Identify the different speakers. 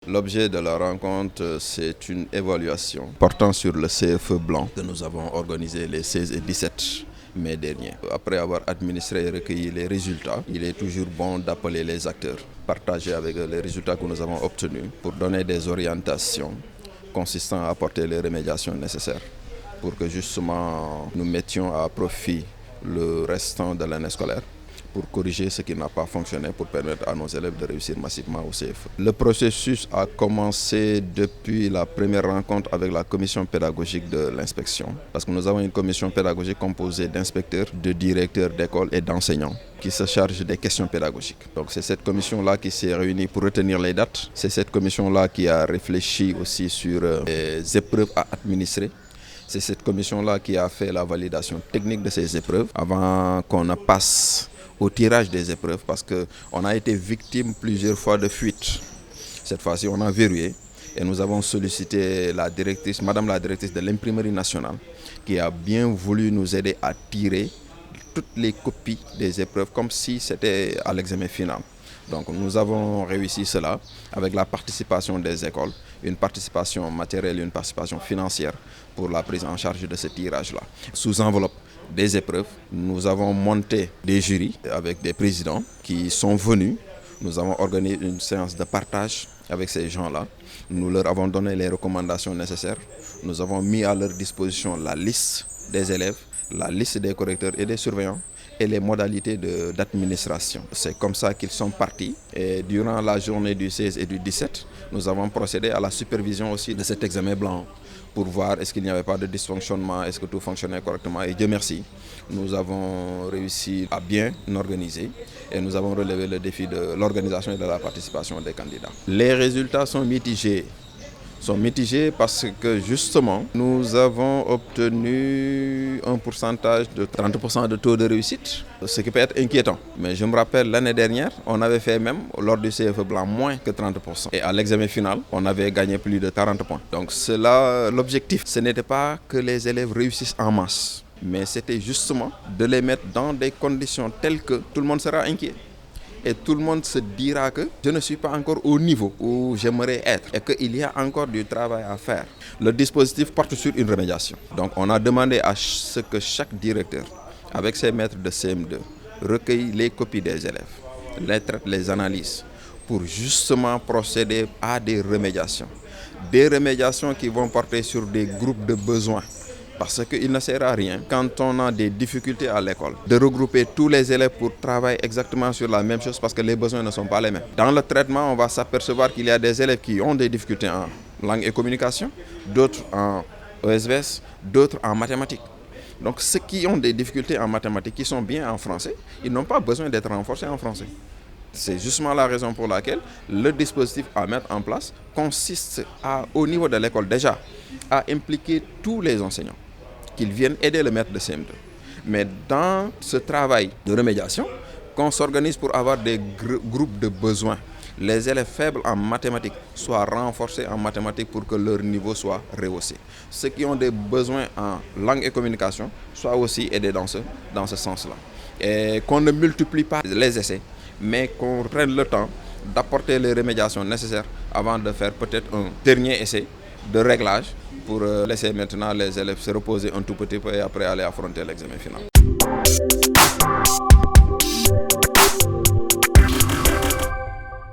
Speaker 1: L'objet de la rencontre, c'est une évaluation portant sur le CFE blanc que nous avons organisé les 16 et 17 mai dernier. Après avoir administré et recueilli les résultats, il est toujours bon d'appeler les acteurs, partager avec eux les résultats que nous avons obtenus pour donner des orientations consistant à apporter les remédiations nécessaires pour que justement nous mettions à profit le restant de l'année scolaire pour corriger ce qui n'a pas fonctionné pour permettre à nos élèves de réussir massivement au CFE. Le processus a commencé depuis la première rencontre avec la commission pédagogique de l'inspection, parce que nous avons une commission pédagogique composée d'inspecteurs, de directeurs d'école et d'enseignants qui se charge des questions pédagogiques. Donc c'est cette commission-là qui s'est réunie pour retenir les dates. C'est cette commission-là qui a réfléchi aussi sur les épreuves à administrer. C'est cette commission-là qui a fait la validation technique de ces épreuves avant qu'on ne passe au tirage des épreuves, parce qu'on a été victime plusieurs fois de fuites. Cette fois-ci, on a verrouillé et nous avons sollicité la directrice, Madame la directrice de l'imprimerie nationale, qui a bien voulu nous aider à tirer toutes les copies des épreuves comme si c'était à l'examen final. Donc nous avons réussi cela avec la participation des écoles, une participation matérielle et une participation financière pour la prise en charge de ce tirage-là. Sous enveloppe des épreuves, nous avons monté des jurys avec des présidents qui sont venus. Nous avons organisé une séance de partage avec ces gens-là. Nous leur avons donné les recommandations nécessaires. Nous avons mis à leur disposition la liste des élèves, la liste des correcteurs et des surveillants et les modalités d'administration. C'est comme ça qu'ils sont partis. Et durant la journée du 16 et du 17, nous avons procédé à la supervision aussi de cet examen blanc pour voir est-ce qu'il n'y avait pas de dysfonctionnement, est-ce que tout fonctionnait correctement. Et Dieu merci, nous avons réussi à bien organiser et nous avons relevé le défi de l'organisation et de la participation des candidats. Les résultats sont mitigés. Parce que justement, nous avons obtenu un pourcentage de 30% de taux de réussite, ce qui peut être inquiétant. Mais je me rappelle l'année dernière, on avait fait même, lors du CFE blanc, moins que 30%. Et à l'examen final, on avait gagné plus de 40 points. Donc l'objectif, ce n'était pas que les élèves réussissent en masse, mais c'était justement de les mettre dans des conditions telles que tout le monde sera inquiet. Et tout le monde se dira que je ne suis pas encore au niveau où j'aimerais être et qu'il y a encore du travail à faire. Le dispositif porte sur une remédiation. Donc on a demandé à ce que chaque directeur, avec ses maîtres de CM2, recueille les copies des élèves, les traite, les analyses, pour justement procéder à des remédiations. Des remédiations qui vont porter sur des groupes de besoins. Parce qu'il ne sert à rien, quand on a des difficultés à l'école, de regrouper tous les élèves pour travailler exactement sur la même chose parce que les besoins ne sont pas les mêmes. Dans le traitement, on va s'apercevoir qu'il y a des élèves qui ont des difficultés en langue et communication, d'autres en ESVS, d'autres en mathématiques. Donc ceux qui ont des difficultés en mathématiques, qui sont bien en français, ils n'ont pas besoin d'être renforcés en français. C'est justement la raison pour laquelle le dispositif à mettre en place consiste au niveau de l'école déjà à impliquer tous les enseignants, qu'ils viennent aider le maître de CM2. Mais dans ce travail de remédiation, qu'on s'organise pour avoir des groupes de besoins. Les élèves faibles en mathématiques soient renforcés en mathématiques pour que leur niveau soit rehaussé. Ceux qui ont des besoins en langue et communication soient aussi aidés dans ce sens-là. Et qu'on ne multiplie pas les essais, mais qu'on prenne le temps d'apporter les remédiations nécessaires avant de faire peut-être un dernier essai de réglage pour laisser maintenant les élèves se reposer un tout petit peu et après aller affronter l'examen final.